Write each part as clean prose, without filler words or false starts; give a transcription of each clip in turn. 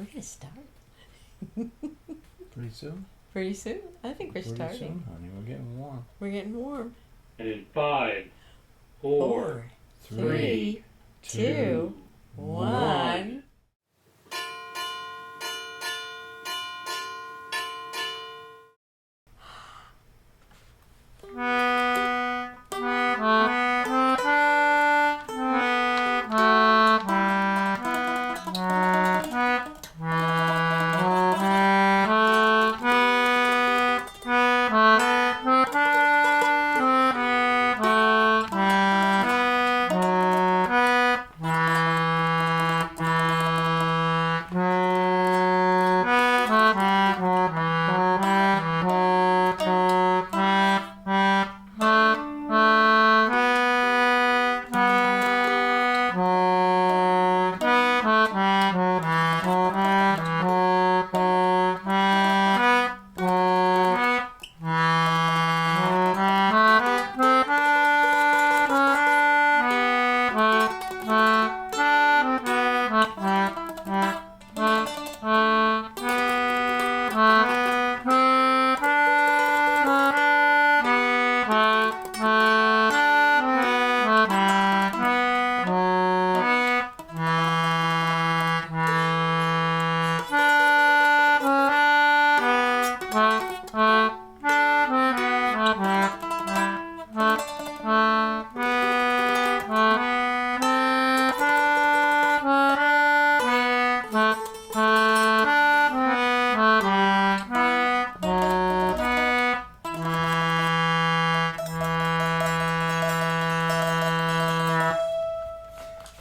We're going to start. Pretty soon? Pretty soon. I think we're Pretty starting. soon, honey. We're getting warm. We're getting warm. And in 5, 4, 3, 2, 1.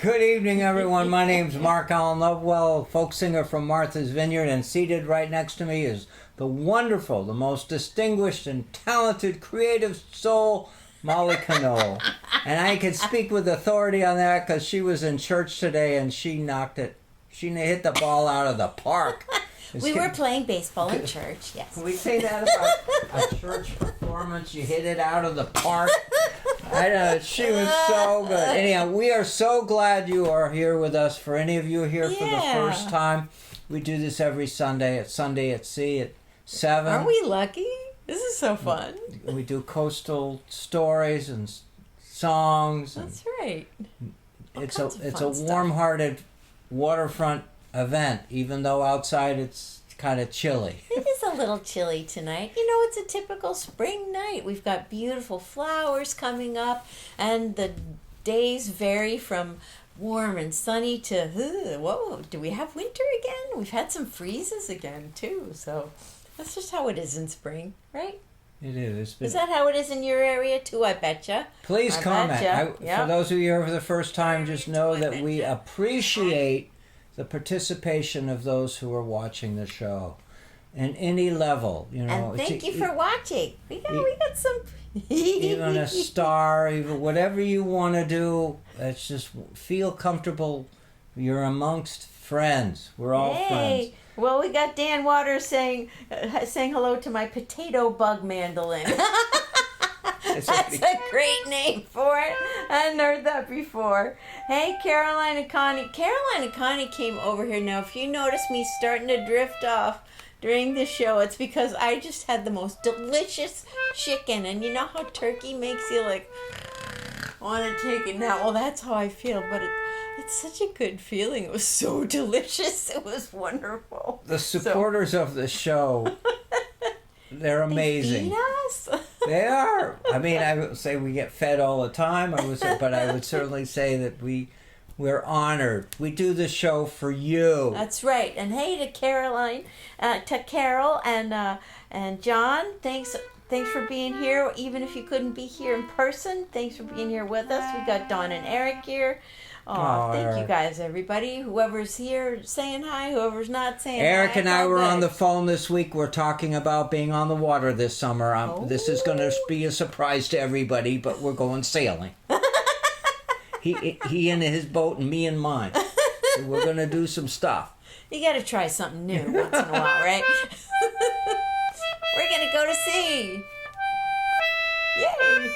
Good evening, everyone. My name's Mark Allen Lovewell, folk singer from Martha's Vineyard, and seated right next to me is the wonderful, the most distinguished and talented, creative soul, Molly Cano. And I can speak with authority on that because she was in church today and she knocked it. She hit the ball out of the park. We were playing baseball in church, yes. Can we say that about a church performance? You hit it out of the park. I know, she was so good. Anyhow, we are so glad you are here with us. For any of you here for the first time, we do this every Sunday at Sunday at Sea at 7. Aren't we lucky? This is so fun. We do coastal stories and songs. And That's right. it's kinds of a fun stuff. warm-hearted waterfront event, even though outside it's kind of chilly. It is a little chilly tonight. You know, it's a typical spring night. We've got beautiful flowers coming up, and the days vary from warm and sunny to, whoa, do we have winter again? We've had some freezes again, too. So that's just how it is in spring, right? It is. It's been... Is that how it is in your area, too? I betcha. Please I comment. betcha. Yep. For those of you here for the first time, just know that we appreciate the participation of those who are watching the show, in any level. You know, And thank you for watching. We got some. even a star, even whatever you want to do. It's just feel comfortable. You're amongst friends. We're all friends. Well, we got Dan Waters saying hello to my potato bug mandolin. That's a great name for it. I hadn't heard that before. Hey, Caroline and Connie. Caroline and Connie came over here. Now, if you notice me starting to drift off during the show, it's because I just had the most delicious chicken. And you know how turkey makes you, like, want to take it now? Well, that's how I feel. But it's such a good feeling. It was so delicious. It was wonderful. The supporters of the show, they're amazing. They feed us? They are. I mean, I would say we get fed all the time. But I would certainly say that we're honored. We do the show for you. That's right. And hey to Caroline, to Carol and John. Thanks for being here. Even if you couldn't be here in person, thanks for being here with us. We got Dawn and Eric here. Oh, thank you guys, everybody. Whoever's here saying hi, whoever's not saying Eric hi. and I were on the phone this week. We're talking about being on the water this summer. This is going to be a surprise to everybody, but we're going sailing. He in his boat and me in mine. So we're going to do some stuff. You got to try something new once in a while, right? We're going to go to sea. Yay!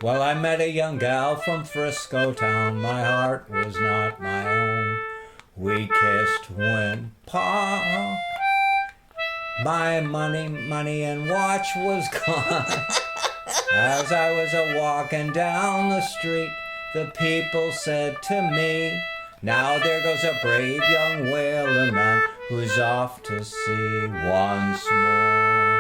Well, I met a young gal from Frisco town. My heart was not my own. We kissed when my money and watch was gone. As I was a-walking down the street, the people said to me, now there goes a brave young whaler man who's off to sea once more.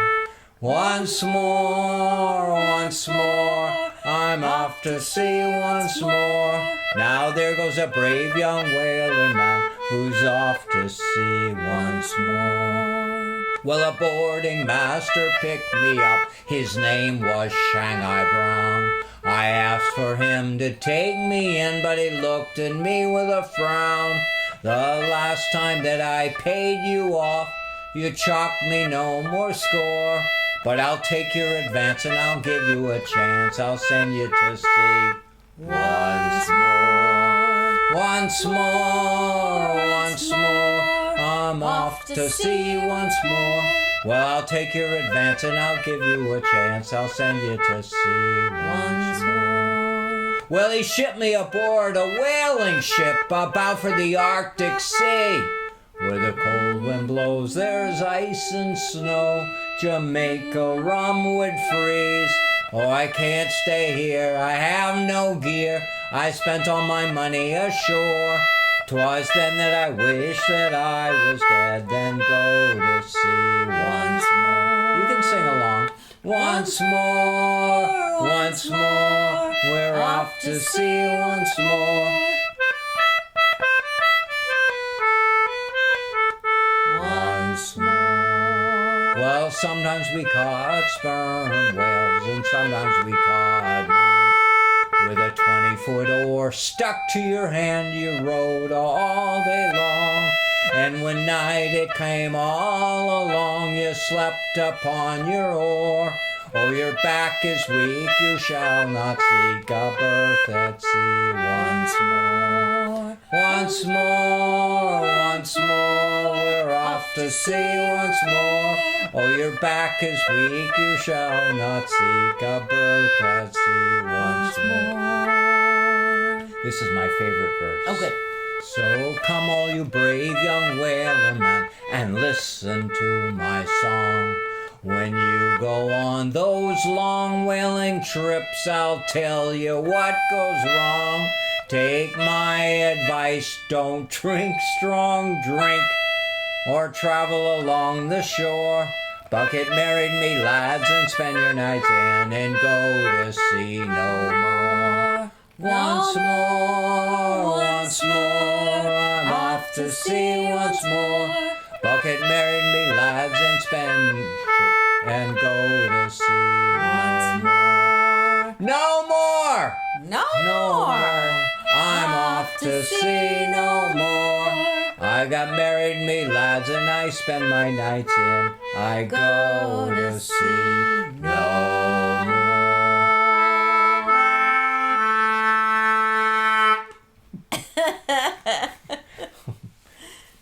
Once more, once more, I'm off to sea once more. Now there goes a brave young whaler man who's off to sea once more. Well, a boarding master picked me up. His name was Shanghai Brown. I asked for him to take me in, but he looked at me with a frown. The last time that I paid you off, you chalked me no more score. But I'll take your advance and I'll give you a chance. I'll send you to sea once more. Once more, once more, I'm off to sea once more. Well, I'll take your advance and I'll give you a chance. I'll send you to sea once more. Well, he shipped me aboard a whaling ship bound for the Arctic Sea. Where the cold wind blows, there's ice and snow. Jamaica rum would freeze. Oh, I can't stay here, I have no gear. I spent all my money ashore. 'Twas then that I wished that I was dead. Then go to sea once more. You can sing along. Once more, once more, we're off to sea once more. Once more. Well, sometimes we caught sperm whales and sometimes we caught none. With a 20-foot oar stuck to your hand, you rowed all day long. And when night it came all along, you slept upon your oar. Oh, your back is weak, you shall not seek a berth at sea once more. Once more, once more, we're off to sea once more. Oh, your back is weak, you shall not seek a berth at sea once more. This is my favorite verse. Oh, good. So come all you brave young whaler men and listen to my song. When you go on those long whaling trips, I'll tell you what goes wrong. Take my advice, don't drink strong drink or travel along the shore. Bucket married me lads and spend your nights in and go to sea no more. Once more, once more, I'm off to sea once more. Bucket married me lads and spend and go to sea once more. No more! No more! I'm off to sea no more. I got married me lads and I spend my nights in. I go to sea no more.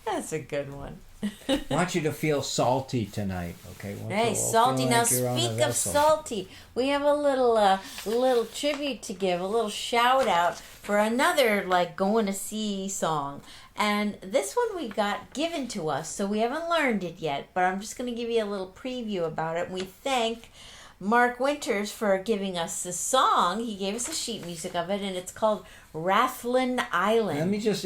That's a good one. I want you to feel salty tonight, okay? Hey, salty. Now, speak of salty, we have a little tribute to give, a little shout out for another going to sea song. And this one we got given to us, so we haven't learned it yet, but I'm just going to give you a little preview about it. We thank Mark Winters for giving us the song. He gave us the sheet music of it, and it's called Rathlin Island. Let me just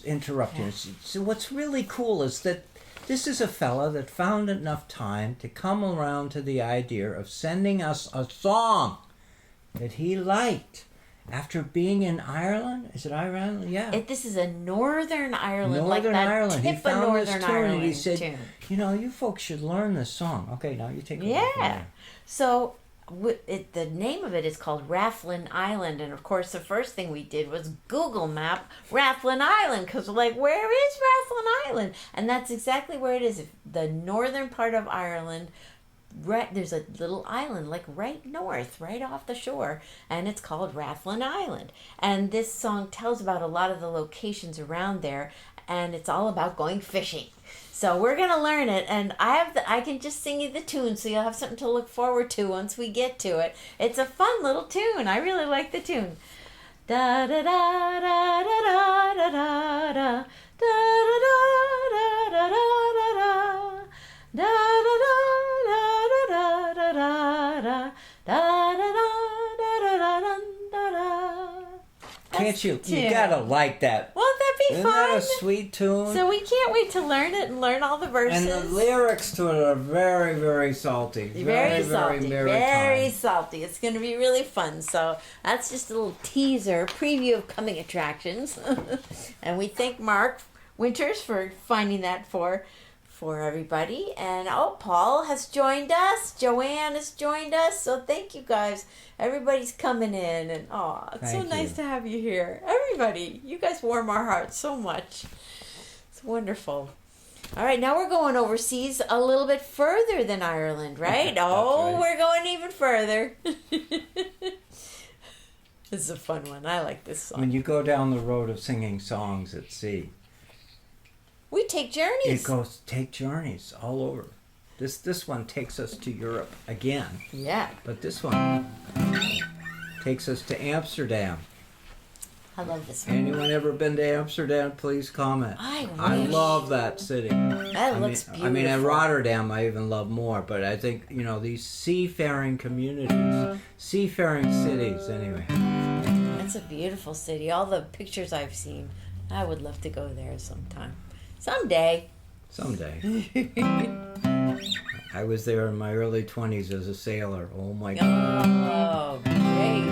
interrupt you. So what's really cool is that this is a fella that found enough time to come around to the idea of sending us a song that he liked after being in Ireland. Is it Ireland? Yeah. This is a Northern Ireland, Northern Ireland. Tip He found of Northern this tune Ireland and he said, tune. you folks should learn this song. Okay, now you take it. Yeah. So the name of it is called Rathlin Island, and of course the first thing we did was Google map Rathlin Island, because we're like, where is Rathlin Island? And that's exactly where it is. The northern part of Ireland. Right, there's a little island right north, right off the shore, and it's called Rathlin Island. And this song tells about a lot of the locations around there, and it's all about going fishing. So we're gonna learn it, and I can just sing you the tune, so you'll have something to look forward to once we get to it. It's a fun little tune. I really like the tune. Da da da da da da da da da da da da da da da Can't you? You gotta like that. Won't that be Isn't fun? that a sweet tune? So we can't wait to learn it and learn all the verses. And the lyrics to it are very, very salty. Very salty. maritime. Very salty. It's going to be really fun. So that's just a little teaser, preview of coming attractions. And we thank Mark Winters for finding that for everybody. And Paul has joined us. Joanne has joined us. So thank you guys. Everybody's coming in, and it's so nice to have you here. Everybody, you guys warm our hearts so much. It's wonderful. All right, now we're going overseas a little bit further than Ireland, right? Right. We're going even further. This is a fun one. I like this song. When you go down the road of singing songs at sea, We take journeys. it goes take journeys all over. This one takes us to Europe again, Yeah, but this one takes us to Amsterdam. I love this one. Anyone ever been to Amsterdam? Please comment. I wish. love that city. That looks beautiful. I mean, in Rotterdam, I even love more. But I think these seafaring communities, seafaring cities. Anyway, It's a beautiful city. All the pictures I've seen. I would love to go there sometime. Someday. someday. I was there in my early 20s as a sailor. Oh my God! Oh, great.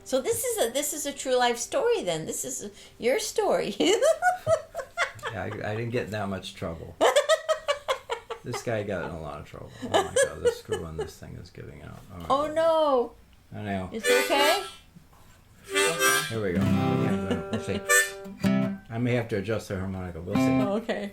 So this is a true life story then. This is your story. I didn't get in that much trouble. This guy got in a lot of trouble. Oh my God! The screw on this thing is giving out. Oh no. I know. Is it okay? Here we go. Yeah, we'll see. I may have to adjust the harmonica. We'll see. Oh, okay.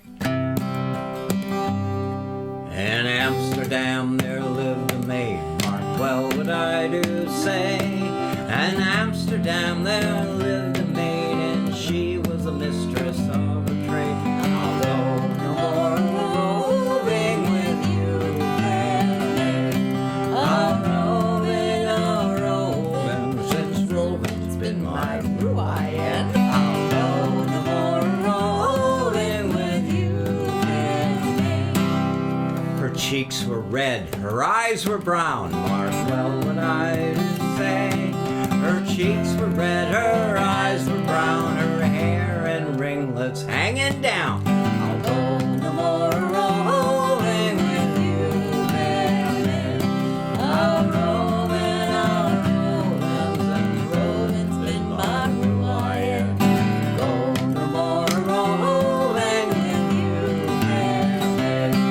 In Amsterdam there lived a maid, mark well what I do say. In Amsterdam there lived a maid, and she was the mistress of her trade. Although no more roving with you, I'll roving, since roving's been my ruin. Although no more roving with you. Her cheeks were red, her eyes were brown, mark well what I say. Her cheeks were red, her eyes were brown, her hair in ringlets hanging down. Although no more roving with you, baby. I'll roving, and roving's been my ruin. Go no more roving with you, baby.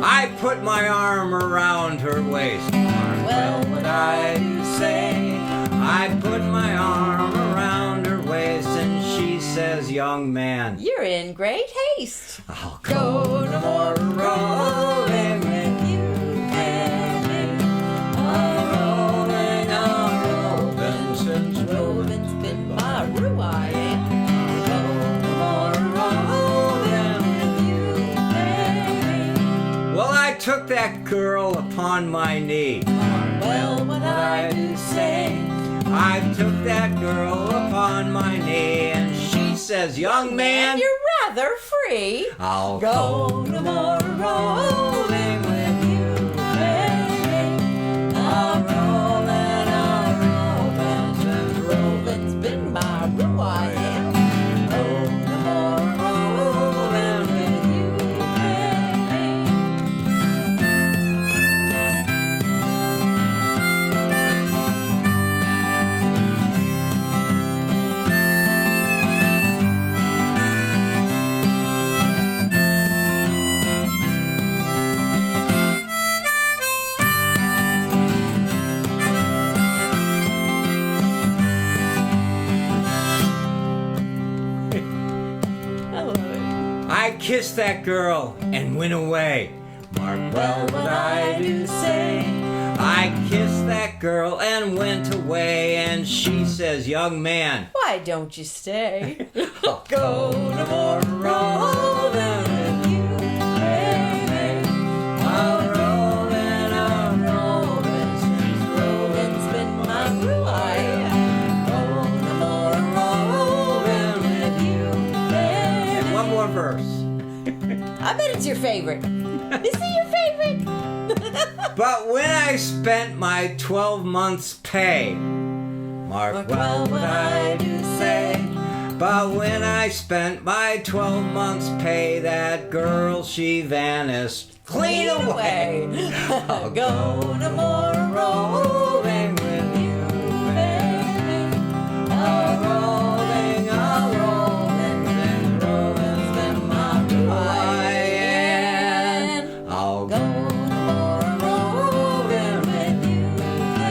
I put my arm around her waist, mark well what I say. I put my arm around her waist, and she says, young man, You're in great haste. I'll Go no more roving with you, baby. I'm roving, since Roving's been my ruin. Go no more roving with you, baby. Well, I took that girl upon my knee. Well, what I do say. I took that girl upon my knee, and she says, young man, You're rather free. I'll Go no more roving with you, baby. I'm roving, since roving's been my ruin. Go no more roving with you, baby. I love it. I kissed that girl and went away. Mark well what I do say. I kissed that girl and went away, and she says, young man, Why don't you stay? I'll go no more rolling with you, baby. I'll rolling, since rolling's been my rule. I'll go no more rolling with you, baby. And one more verse. I bet it's your favorite. Is it your favorite? But when I spent my 12 months' pay, mark well what I do say. But when I spent my 12 months' pay, that girl, she vanished clean away. I'll go no more rolling with you, baby. I'll rolling, and rolling's been my ride. I'll go no more rolling with you, baby.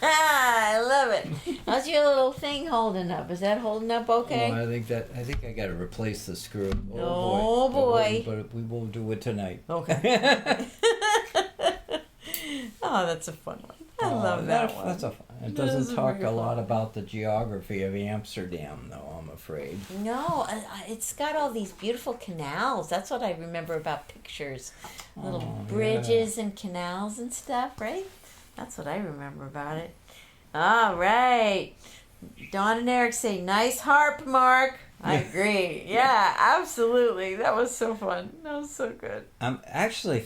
I love it. How's your little thing holding up? Is that holding up okay? Oh, I think I got to replace the screw. Oh, boy. But we will do it tonight. Okay. Oh, that's a fun one. I love that one. That's a fun. It That is doesn't a talk very a lot fun about the geography of Amsterdam, though. I'm afraid. No, it's got all these beautiful canals. That's what I remember about pictures. Little Oh, bridges and canals and stuff, right? That's what I remember about it. All right. Dawn and Eric say, nice harp, Mark. I agree. Yeah, absolutely. That was so fun. That was so good. I'm actually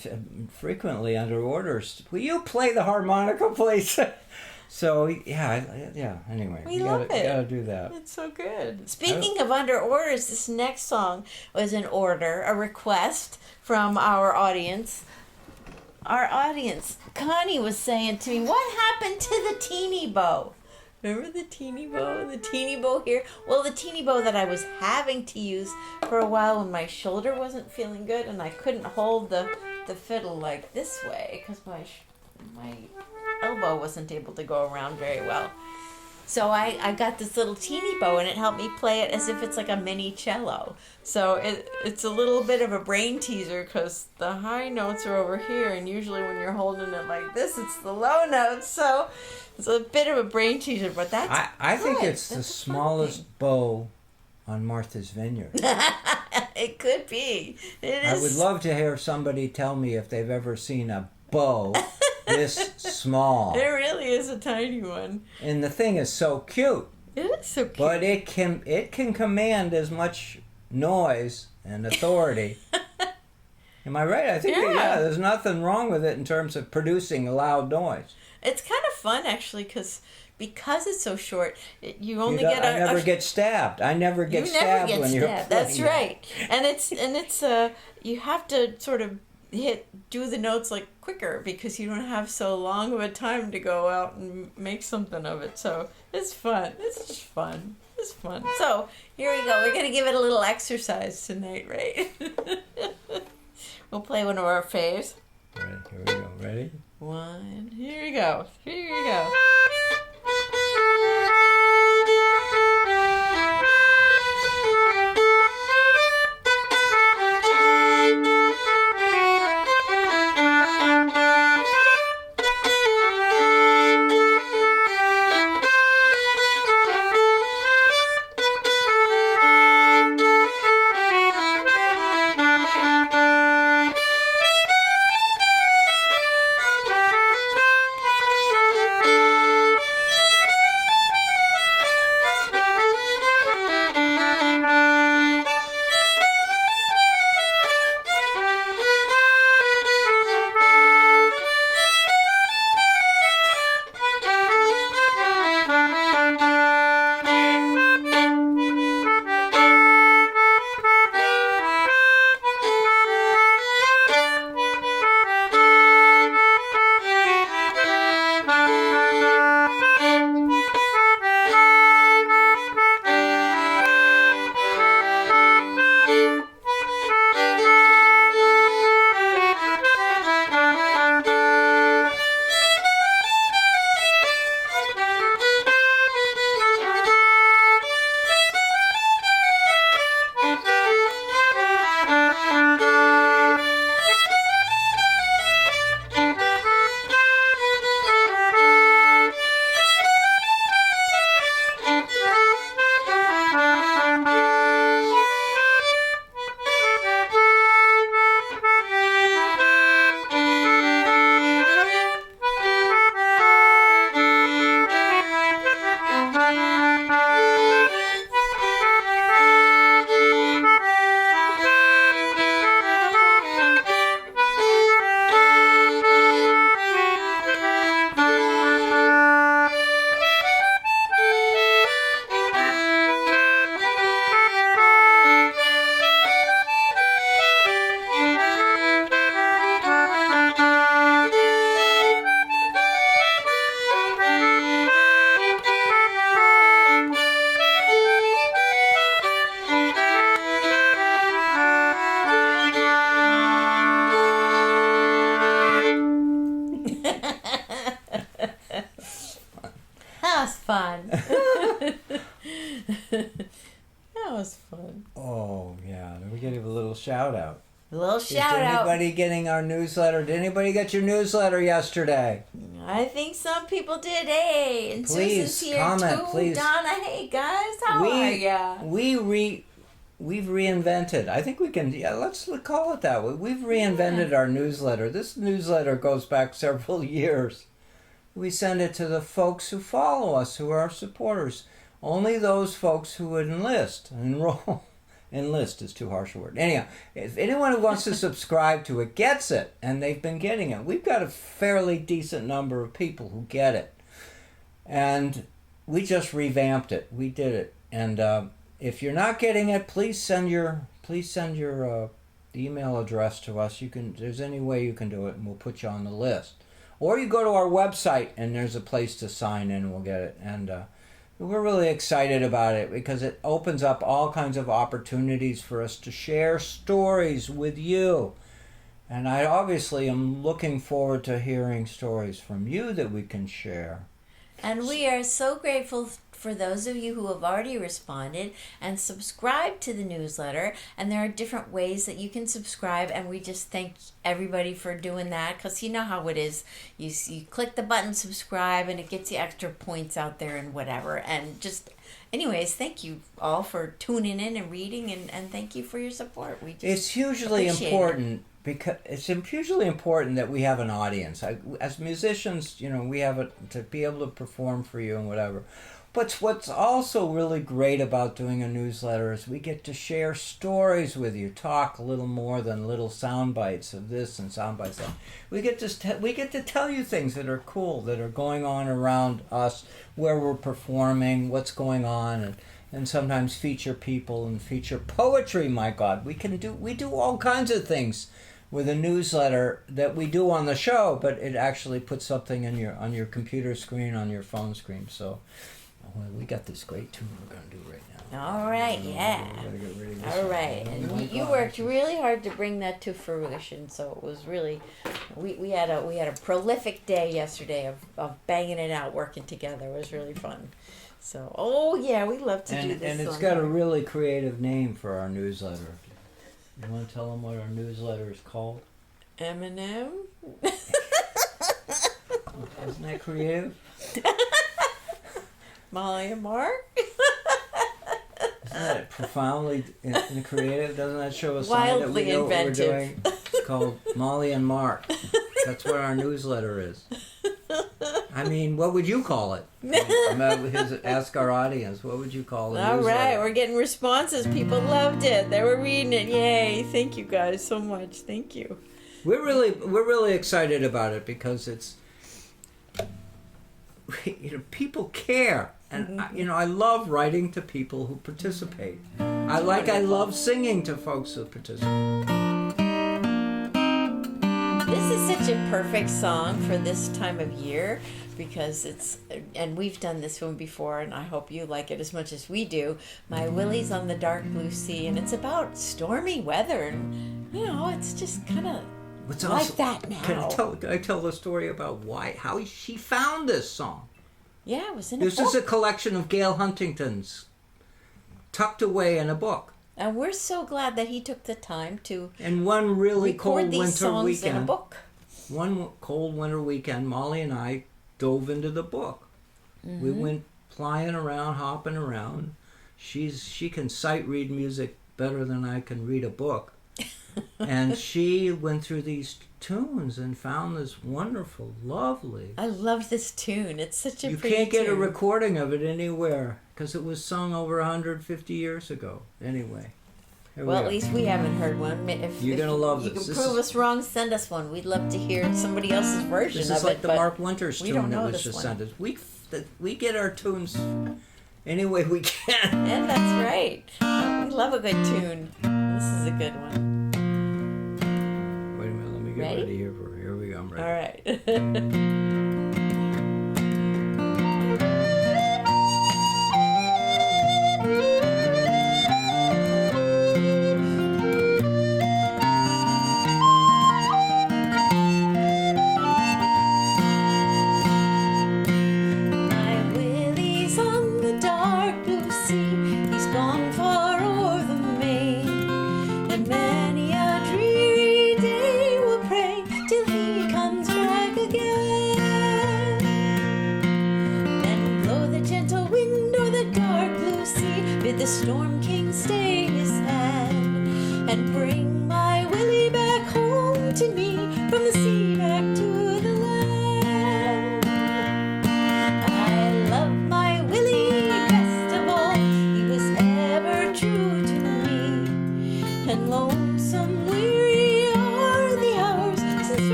frequently under orders. Will you play the harmonica, please? So yeah. Anyway, We love it. Gotta do that. It's so good. Speaking of under orders, this next song was an order, a request from our audience. Our audience, Connie was saying to me, what happened to the teeny bow? Remember the teeny bow? The teeny bow here? Well, the teeny bow that I was having to use for a while when my shoulder wasn't feeling good and I couldn't hold the fiddle like this way because my elbow wasn't able to go around very well. So I got this little teeny bow and it helped me play it as if it's like a mini cello. So it's a little bit of a brain teaser because the high notes are over here and usually when you're holding it like this, it's the low notes. So it's a bit of a brain teaser, but that's I think good. it's the That's a fun smallest bow on Martha's Vineyard. thing. It could be. It is. I would love to hear somebody tell me if they've ever seen a bow this small. It really is a tiny one. And the thing is so cute, It is so cute. but it can command as much noise and authority. Am I right? I think Yeah. there's nothing wrong with it in terms of producing a loud noise. It's kind of fun actually because it's so short, you only I get a never get stabbed. I never get you stabbed never get when stabbed. you're playing That's it. right. And it's you have to sort of do the notes like quicker because you don't have so long of a time to go out and make something of it. So it's fun. It's just fun. It's fun. So here we go. We're gonna give it a little exercise tonight, right? We'll play one of our faves. Right, here we go. Ready? One. Here we go. Here we go. fun. That was fun. Oh, yeah. We got to give a little shout out. A little Is shout out. anybody getting our newsletter? Did anybody get your newsletter yesterday? I think some people did. Hey, and Please, Susan's here comment, too. please. Donna, hey guys, how are ya? We've reinvented. I think we can. Yeah, let's call it that way. We've reinvented our newsletter. This newsletter goes back several years. We send it to the folks who follow us, who are our supporters. Only those folks who would enroll. Enlist is too harsh a word. Anyhow, if anyone who wants to subscribe to it gets it, and they've been getting it, we've got a fairly decent number of people who get it. And we just revamped it. We did it. And if you're not getting it, please send your email address to us. There's any way you can do it, and we'll put you on the list. Or you go to our website, and there's a place to sign in, and we'll get it. And we're really excited about it because it opens up all kinds of opportunities for us to share stories with you. And I obviously am looking forward to hearing stories from you that we can share. And we are so grateful for those of you who have already responded and subscribed to the newsletter. And there are different ways that you can subscribe, and we just thank everybody for doing that, because you know how it is. You click the button subscribe and it gets you extra points out there and whatever. And just anyways, thank you all for tuning in and reading, and thank you for your support. It's hugely important. Because it's hugely important that we have an audience. As musicians, we have it to be able to perform for you and whatever. But what's also really great about doing a newsletter is we get to share stories with you, talk a little more than little sound bites of this and sound bites of that. We get to tell you things that are cool, that are going on around us, where we're performing, what's going on, and sometimes feature people and feature poetry. My God, we do all kinds of things with a newsletter that we do on the show, but it actually puts something on your computer screen, on your phone screen. So we got this great tune we're going to do right now. All right, yeah. We're gonna get ready to All right, and you worked really hard to bring that to fruition. So it was really, we had a prolific day yesterday of banging it out, working together. It was really fun. So we love to do this. And it's got a really creative name for our newsletter. You want to tell them what our newsletter is called? Eminem. Isn't that creative? Molly and Mark. Isn't that profoundly creative? Doesn't that show a sign Wildly that we know inventive. what we're doing? It's called Molly and Mark. That's what our newsletter is. I mean, what would you call it? Ask our audience. What would you call it? All right, we're getting responses. People loved it. They were reading it. Yay! Thank you guys so much. Thank you. We're really excited about it because it's people care, and I love writing to people who participate. I love singing to folks who participate. This is such a perfect song for this time of year because and we've done this one before, and I hope you like it as much as we do. My Willie's on the Dark Blue Sea, and it's about stormy weather, and it's just kind of like that now. Can I tell the story about how she found this song? Yeah, it was in a book. This is a collection of Gail Huntington's tucked away in a book. And we're so glad that he took the time to and one really record cold these winter songs weekend. in a book. One cold winter weekend, Molly and I dove into the book. Mm-hmm. We went flying around, hopping around. She can sight read music better than I can read a book. And she went through these tunes and found this wonderful, lovely. I love this tune. It's such a pretty You can't get tune. a recording of it anywhere because it was sung over 150 years ago. Anyway. Well, at least we haven't heard one. You're going to love this. this. You can prove us wrong, send us one. We'd love to hear somebody else's version of it. This is like the Mark Winters tune that was just one. sent us. We get our tunes any way we can. And that's right. We love a good tune. This is a good one. Wait a minute, let me get ready here. Here we go, I'm ready. All right. My Willie's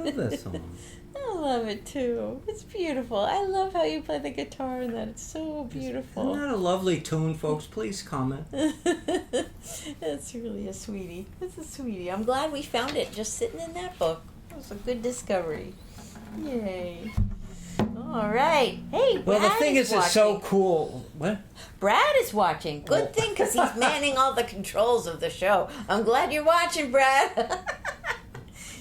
love that song. I love it too. It's beautiful. I love how you play the guitar in that. It's so beautiful. Isn't that a lovely tune, folks? Please comment. That's really a sweetie. It's a sweetie. I'm glad we found it just sitting in that book. It was a good discovery. Yay. All right. Hey, Brad Well, the thing is, watching. it's so cool. What? Brad is watching. Good thing, because he's manning all the controls of the show. I'm glad you're watching, Brad.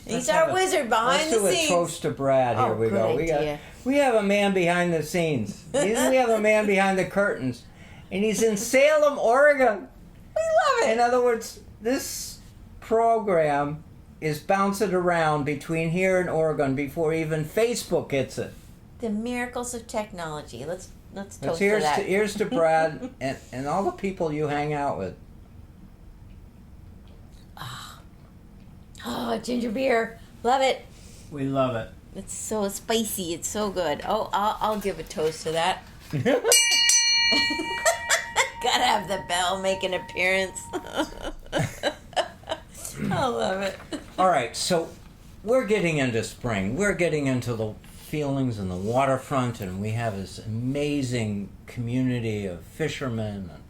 He's our wizard behind the Let's do scenes. a toast to Brad. Here Oh, we go. good idea. We have a man behind the scenes. We have a man behind the curtains, and he's in Salem, Oregon. We love it. In other words, this program is bouncing around between here and Oregon before even Facebook hits it. The miracles of technology. Let's toast Here's to that. here's to Brad and all the people you hang out with. Oh, ginger beer. Love it. We love it. It's so spicy. It's so good. Oh, I'll give a toast to that. Gotta have the bell make an appearance. I love it. All right, so we're getting into spring. We're getting into the feelings and the waterfront, and we have this amazing community of fishermen and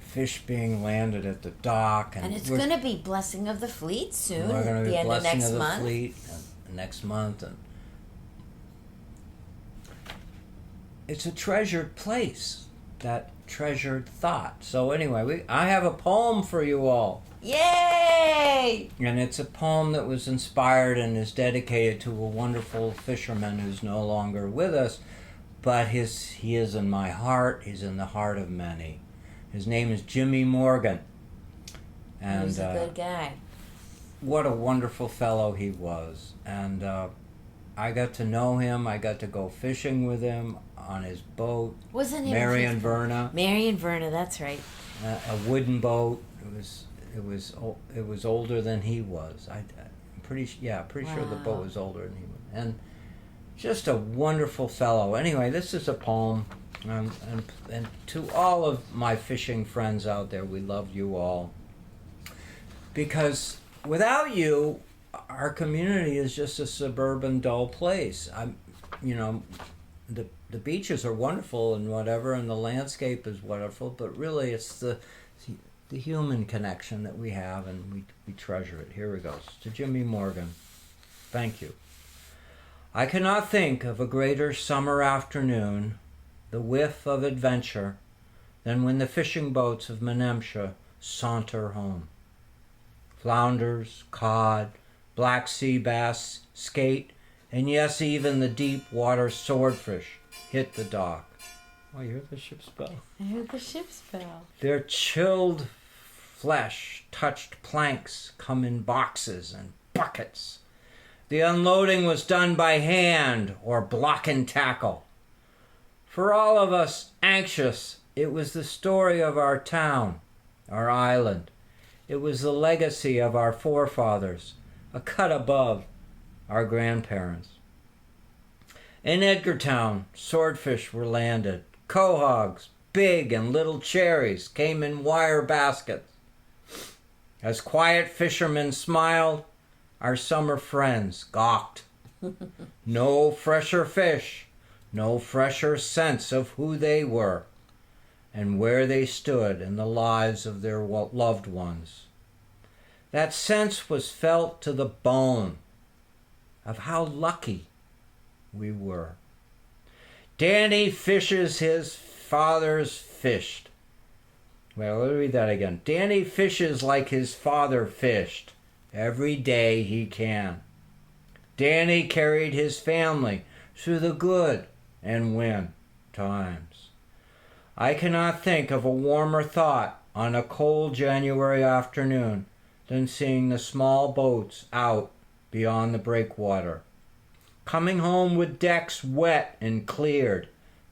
fish being landed at the dock. And it's going to be Blessing of the Fleet soon. We're going at to the be end of Blessing next of the month. Fleet next month. And it's a treasured place, that treasured thought. So anyway, I have a poem for you all. Yay! And it's a poem that was inspired and is dedicated to a wonderful fisherman who's no longer with us, but he is in my heart. He's in the heart of many. His name is Jimmy Morgan. And He's a good guy. what a wonderful fellow he was. And I got to know him. I got to go fishing with him on his boat. Wasn't it Marion Verna. Marion Verna, that's right. A wooden boat. It was older than he was. I'm pretty sure the boat was older than he was. And just a wonderful fellow. Anyway, this is a poem. And to all of my fishing friends out there, we love you all. Because without you, our community is just a suburban, dull place. The beaches are wonderful and whatever, and the landscape is wonderful, but really it's the human connection that we have, and we treasure it. Here it goes. To Jimmy Morgan. Thank you. I cannot think of a greater summer afternoon, the whiff of adventure, than when the fishing boats of Menemsha saunter home. Flounders, cod, black sea bass, skate, and yes, even the deep water swordfish hit the dock. Oh, you heard the ship's bell? I heard the ship's bell. Their chilled flesh-touched planks come in boxes and buckets. The unloading was done by hand or block and tackle. For all of us anxious, it was the story of our town, our island. It was the legacy of our forefathers, a cut above our grandparents. In Edgartown, swordfish were landed. Quahogs, big and little cherries, came in wire baskets. As quiet fishermen smiled, our summer friends gawked. No fresher fish, no fresher sense of who they were and where they stood in the lives of their loved ones. That sense was felt to the bone of how lucky we were. Danny fishes his fathers fished. Well, let me read that again. Danny fishes like his father fished. Every day he can. Danny carried his family through the good and win times. I cannot think of a warmer thought on a cold January afternoon than seeing the small boats out beyond the breakwater, coming home with decks wet and cleared,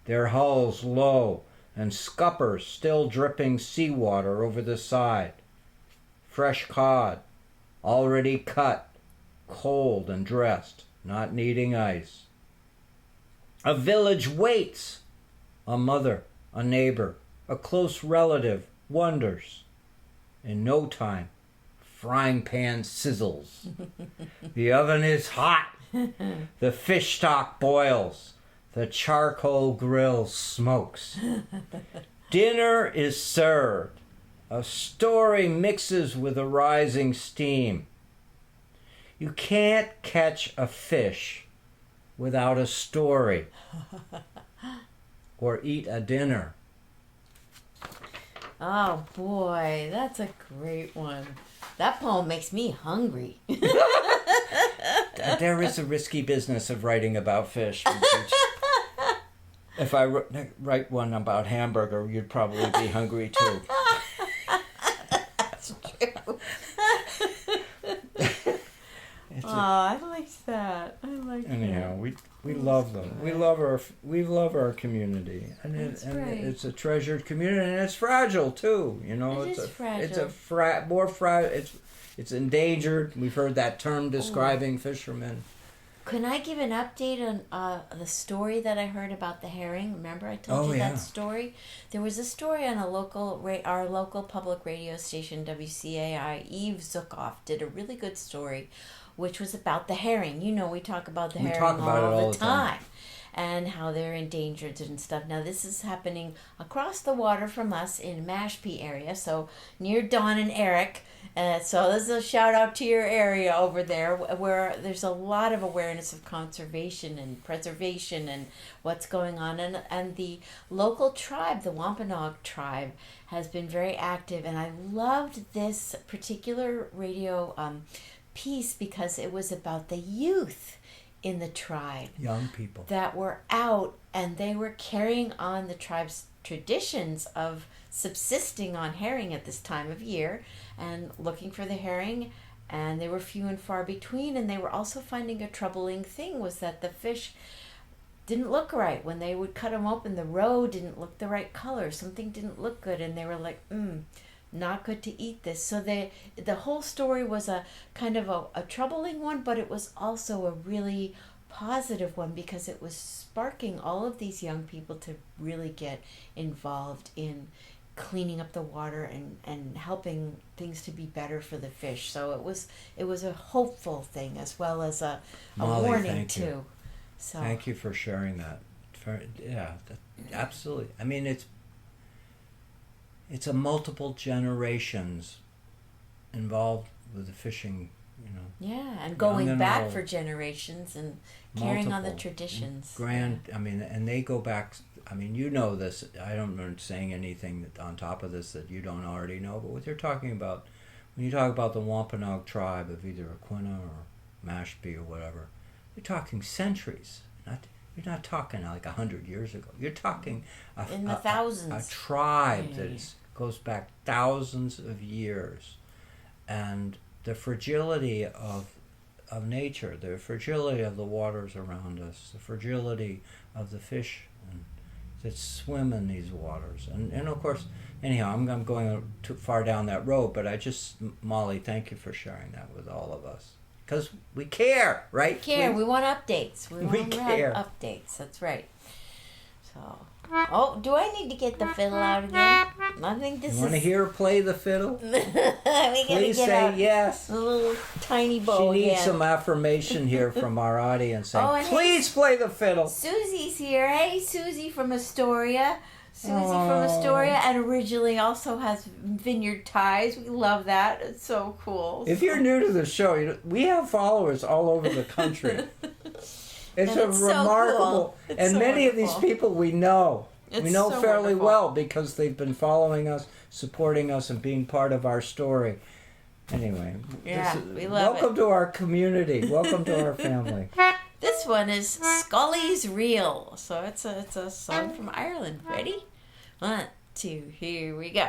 their hulls low and scuppers still dripping seawater over the side. Fresh cod, already cut, cold and dressed, not needing ice. A village waits. A mother, a neighbor, a close relative wonders. In no time, frying pan sizzles. The oven is hot. The fish stock boils. The charcoal grill smokes. Dinner is served. A story mixes with a rising steam. You can't catch a fish without a story or eat a dinner. Oh boy, that's a great one. That poem makes me hungry. There is a risky business of writing about fish. If I write one about hamburger, you'd probably be hungry too. That's true. Oh, I like that. I like Anyhow, that. we love them. We love our community, and That's right. it's a treasured community, and it's fragile too. You know, It is fragile. It's more fragile. It's endangered. We've heard that term describing fishermen. Can I give an update on the story that I heard about the herring? Remember I told you that story? There was a story on our local public radio station, WCAI. Eve Zukoff did a really good story, which was about the herring. You know, we talk about the herring all the time. And how they're endangered and stuff. Now, this is happening across the water from us in Mashpee area, so near Dawn and Eric. So this is a shout out to your area over there, where there's a lot of awareness of conservation and preservation and what's going on. And the local tribe, the Wampanoag tribe, has been very active. And I loved this particular radio piece because it was about the youth in the tribe, young people that were out, and they were carrying on the tribe's traditions of subsisting on herring at this time of year and looking for the herring, and they were few and far between. And they were also finding a troubling thing was that the fish didn't look right. When they would cut them open, the roe didn't look the right color, something didn't look good, and they were like, not good to eat this. So the whole story was a kind of a troubling one, but it was also a really positive one because it was sparking all of these young people to really get involved in cleaning up the water and helping things to be better for the fish. So it was a hopeful thing as well as a Molly, warning too. You. So thank you for sharing that. Absolutely. I mean, it's a multiple generations involved with the fishing, you know. Yeah, and going and back old. For generations and carrying on the Multiple. traditions. I mean, and they go back. I mean, you know this. I don't remember saying anything on top of this that you don't already know. But what they're talking about, when you talk about the Wampanoag tribe of either Aquinnah or Mashpee or whatever, you're talking centuries. You're not talking like 100 years ago. You're talking in the thousands. A tribe that goes back thousands of years, and the fragility of nature, the fragility of the waters around us, the fragility of the fish that swim in these waters, and of course, anyhow, I'm going too far down that road, but Molly, thank you for sharing that with all of us. Because we care, right? We care. We want updates. We care. Have updates. That's right. So, do I need to get the fiddle out again? I think this you want to hear her play the fiddle? Please say yes. A little tiny bow. She needs some affirmation here from our audience saying, and please play the fiddle. Susie's here. Hey, Susie from Astoria. From Astoria, and originally also has vineyard ties. We love that. It's so cool. If you're new to the show, we have followers all over the country. It's remarkable. So cool. And many of these people we know. We know so fairly wonderful. well because they've been following us, supporting us, and being part of our story. Anyway, we love welcome to our community. Welcome to our family. This one is Scully's Reel. So it's a song from Ireland. Ready? 1, 2, here we go.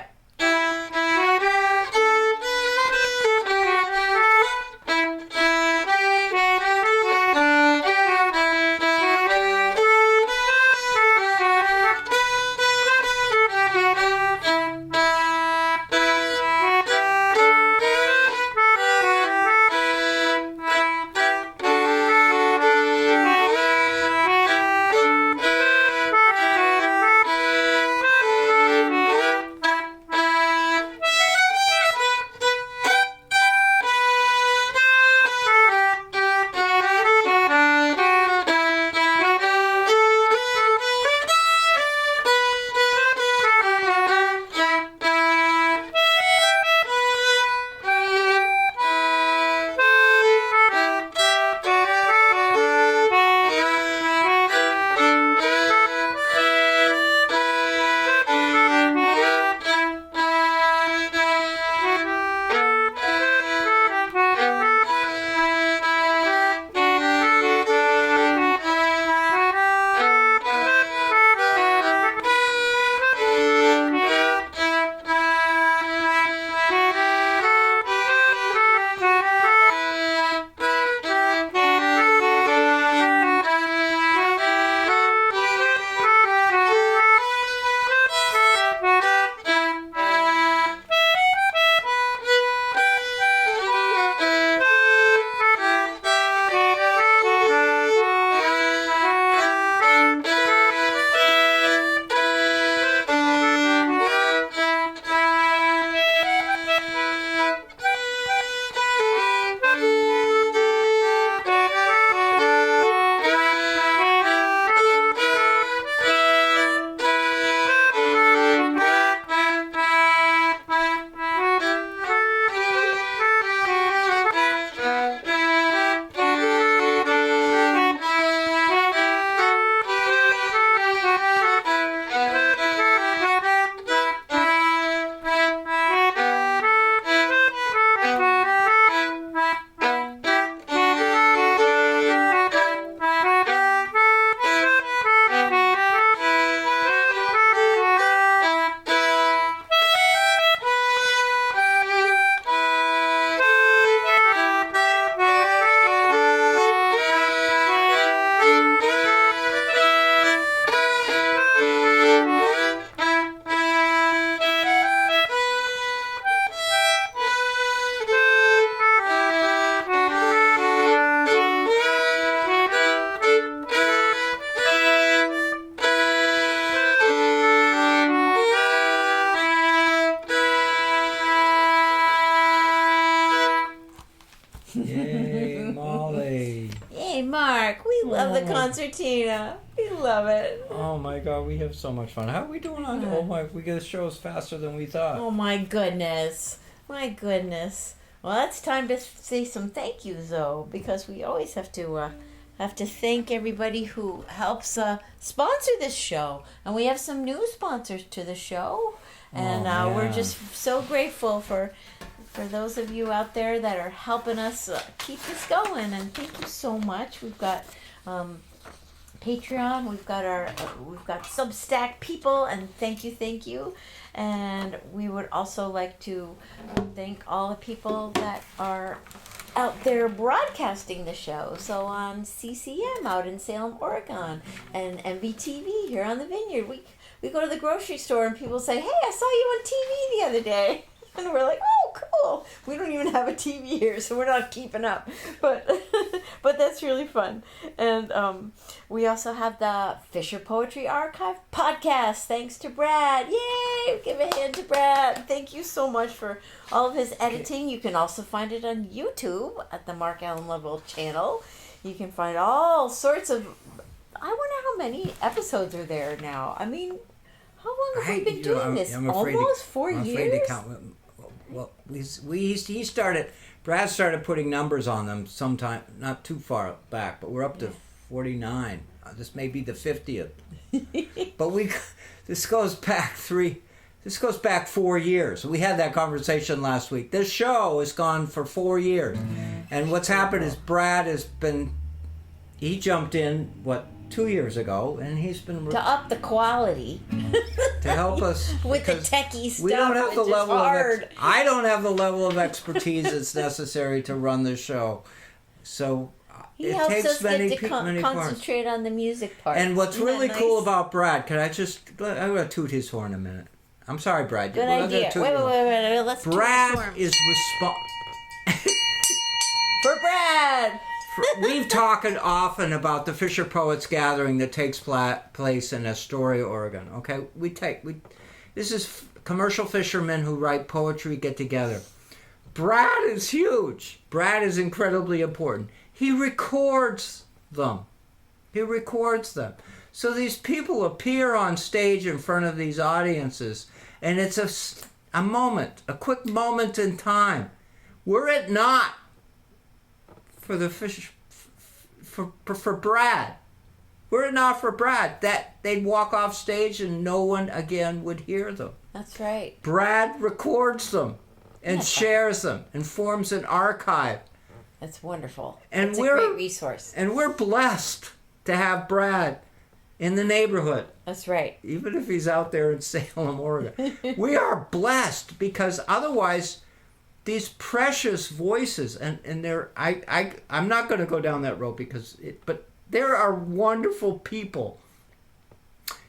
Yay, Molly. Yay, Mark. We love the concertina. We love it. Oh my God, we have so much fun. How are we doing on? Oh my, we get shows faster than we thought. Oh my goodness. My goodness. Well, it's time to say some thank yous, though, because we always have to thank everybody who helps sponsor this show, and we have some new sponsors to the show, and we're just so grateful for those of you out there that are helping us keep this going, and thank you so much. We've got Patreon, we've got Substack people, and thank you. And we would also like to thank all the people that are out there broadcasting the show. So on CCM out in Salem, Oregon, and MBTV here on the Vineyard. We go to the grocery store and people say, "Hey, I saw you on TV the other day." And we're like, "Oh, cool." We don't even have a TV here, so we're not keeping up. But but that's really fun. And we also have the Fisher Poetry Archive podcast. Thanks to Brad. Yay! Give a hand to Brad. Thank you so much for all of his editing. You can also find it on YouTube at the Mark Allen Lovell channel. You can find all sorts of... I wonder how many episodes are there now. I mean, how long have we been doing this? Almost 4 years? I'm afraid to count. Well, he started... Brad started putting numbers on them sometime, not too far back, but we're up to 49. This may be the 50th. But this goes back 4 years. We had that conversation last week. This show has gone for 4 years. And what's happened is Brad he jumped in, 2 years ago, and he's been... To up the quality. To help us. With the techie stuff. We don't have the level hard. I don't have the level of expertise that's necessary to run the show. So he it helps takes us many get to concentrate on the music part. And what's Isn't that really nice? cool about Brad, I'm going to toot his horn a minute. I'm sorry, Brad. Good idea. Wait. Let's Brad is For Brad! We've talked often about the Fisher Poets Gathering that takes place in Astoria, Oregon. Okay, this is commercial fishermen who write poetry get together. Brad is huge. Brad is incredibly important. He records them. So these people appear on stage in front of these audiences, and it's a moment, a quick moment in time. Were it not for the for Brad, were it not for Brad, that they'd walk off stage and no one again would hear them. That's right. Brad records them and shares them and forms an archive. That's wonderful. And it's a great resource. And we're blessed to have Brad in the neighborhood. That's right. Even if he's out there in Salem, Oregon. We are blessed because otherwise these precious voices, and I'm not going to go down that road but there are wonderful people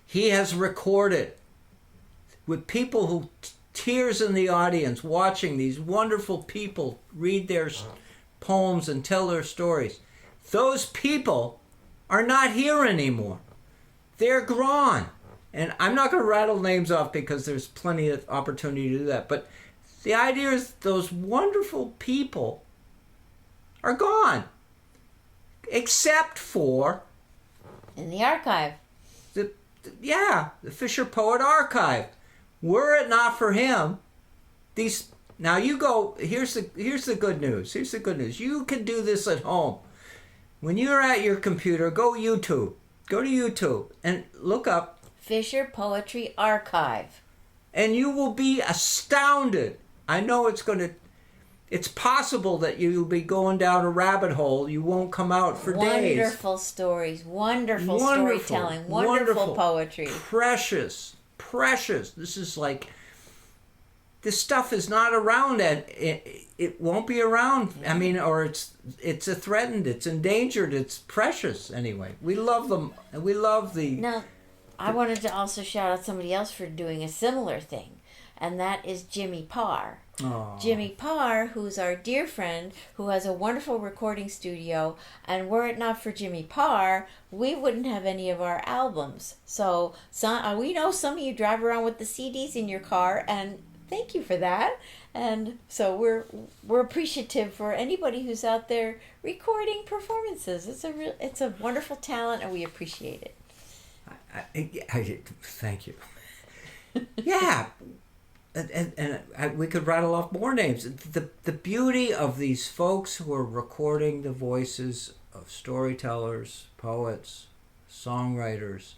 he has recorded with people who tears in the audience watching these wonderful people read their poems and tell their stories. Those people are not here anymore. They're gone. And I'm not going to rattle names off because there's plenty of opportunity to do that, but the idea is those wonderful people are gone. Except for... In the archive. The Fisher Poet Archive. Were it not for him, these... Now you go... Here's the good news. You can do this at home. When you're at your computer, go to YouTube and look up... Fisher Poetry Archive. And you will be astounded. I know it's possible that you'll be going down a rabbit hole. You won't come out for days. Wonderful stories, wonderful storytelling, wonderful poetry. Precious. This is this stuff is not around, and it won't be around. I mean, or it's threatened, it's endangered, it's precious anyway. We love them, and we love the... Now, I wanted to also shout out somebody else for doing a similar thing. And that is Jimmy Parr. Aww. Jimmy Parr, who's our dear friend, who has a wonderful recording studio. And were it not for Jimmy Parr, we wouldn't have any of our albums. So we know some of you drive around with the CDs in your car, and thank you for that. And so we're appreciative for anybody who's out there recording performances. It's a wonderful talent, and we appreciate it. Thank you. Yeah. And we could rattle off more names. The beauty of these folks who are recording the voices of storytellers, poets, songwriters.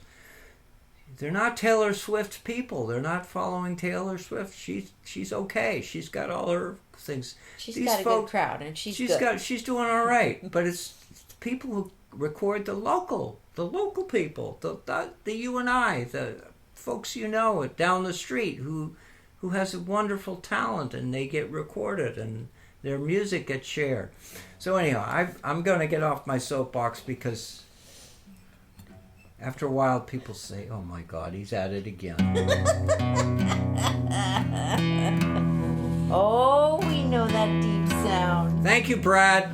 They're not Taylor Swift people. They're not following Taylor Swift. She's okay. She's got all her things. She's got a good crowd, and she's good. She's doing all right. But it's people who record the local people, the you and I, the folks you know down the street who has a wonderful talent, and they get recorded and their music gets shared. So anyhow, I'm going to get off my soapbox because after a while people say, "Oh my God, he's at it again." Oh, we know that deep sound. Thank you, Brad.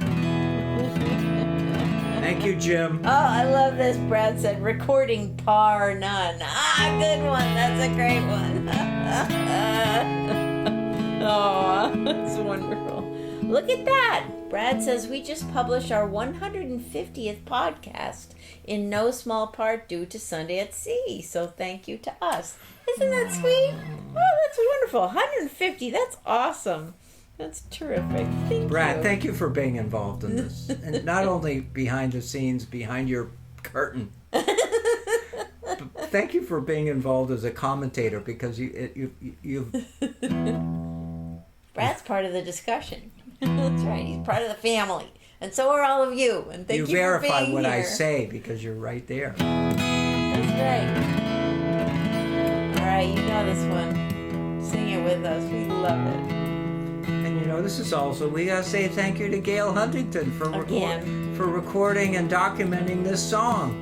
Thank you, Jim. Oh, I love this. Brad said, recording par none. Ah, good one. That's a great one. Oh, that's wonderful. Look at that. Brad says, we just published our 150th podcast in no small part due to Sunday at Sea. So thank you to us. Isn't that sweet? Oh, that's wonderful. 150. That's awesome. That's terrific. Thank Brad, you. thank you for being involved in this. And not only behind the scenes, behind your curtain. But thank you for being involved as a commentator because you've Brad's part of the discussion. That's right. He's part of the family. And so are all of you. And thank you for being here. You verify what I say because you're right there. That's right. All right, you know this one. Sing it with us. We love it. And you know, this is also, we gotta say thank you to Gail Huntington for recording and documenting this song.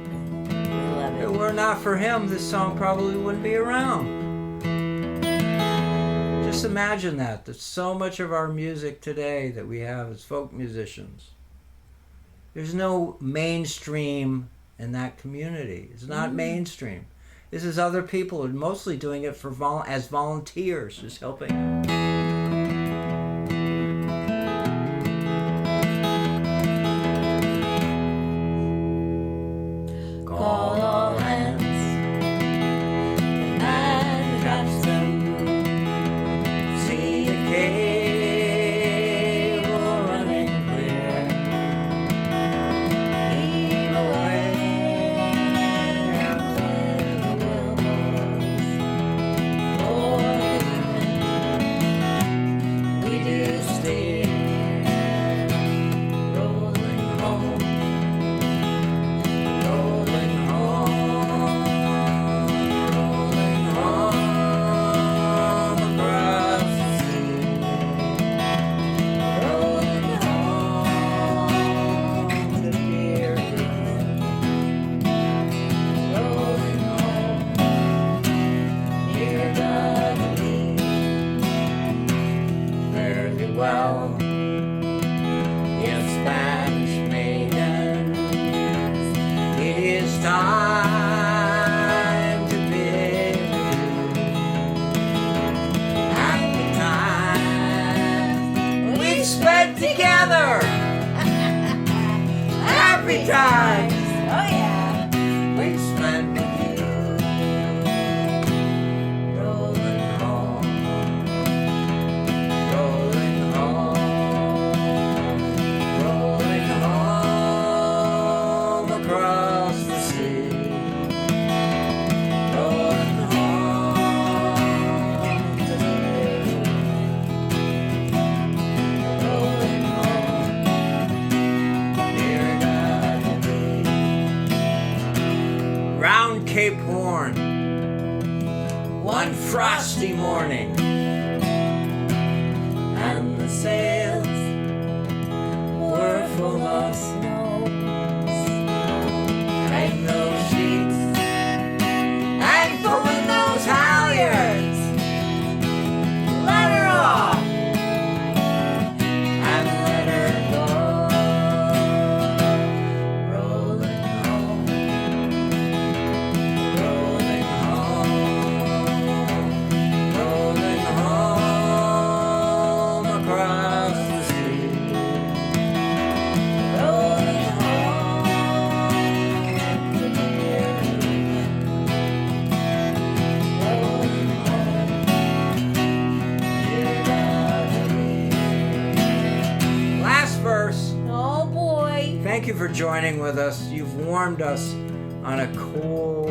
We love it. If it were not for him, this song probably wouldn't be around. Just imagine that. There's so much of our music today that we have as folk musicians. There's no mainstream in that community. It's not mainstream. This is other people who are mostly doing it for as volunteers, just helping. Call all hands and catch them. See the cable running clear. Heave away out in the wilderness. For we do steer, rolling home. Rolling home across the sea. Rolling home to dear Rolling home near Dudley. fare thee well, yes, Spanish maiden. It is time to bid adieu. Happy times we've spent together. Happy times Oh yeah. we've spent with you. Rolling home, rolling home, rolling home across the sea. Rolling home to Rolling home. dear Dudley. Round Cape Horn, one frosty morning, and the sails were full of snow, and those sheets, and pulling those halyards, let her off, and let her go. Rolling home, rolling home, rolling thank you for joining with us. You've warmed us on a cool,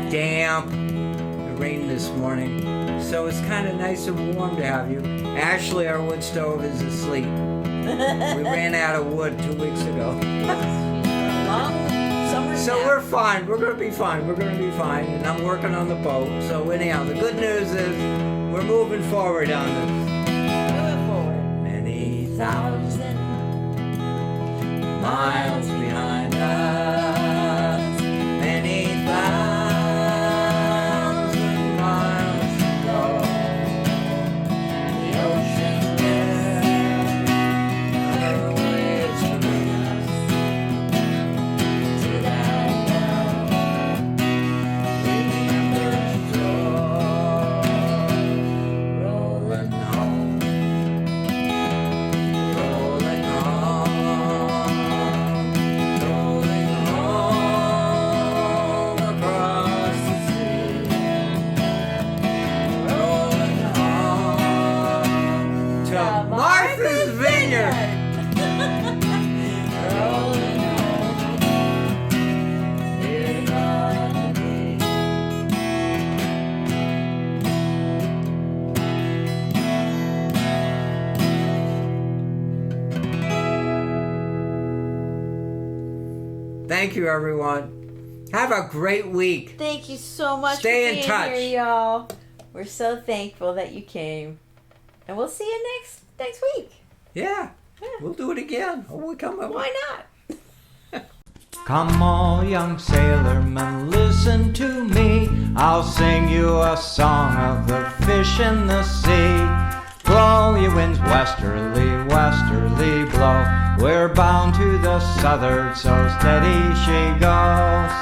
damp, it rained this morning. So it's kind of nice and warm to have you. Ashley, our wood stove, is asleep. We ran out of wood 2 weeks ago. Long summer So nap. we're fine. We're going to be fine. We're going to be fine. And I'm working on the boat. So anyhow, the good news is we're moving forward on this. Moving forward. Many 1,000 miles behind us, many thousand miles to go. The ocean there, other waves to bring us to that remembered shore. Rolling home, rolling home. Rolling home across the sea, rolling home to Martha's Vineyard. Rolling home, we're gonna be. Thank you, everyone. Have a great week. Thank you so much Stay for in being touch. here, y'all. We're so thankful that you came. And we'll see you next week. Yeah, we'll do it again. Oh, we come up. Why not? Come all young sailormen, listen to me. I'll sing you a song of the fish in the sea. Blow, ye winds, westerly, westerly blow. We're bound to the southward, so steady she goes.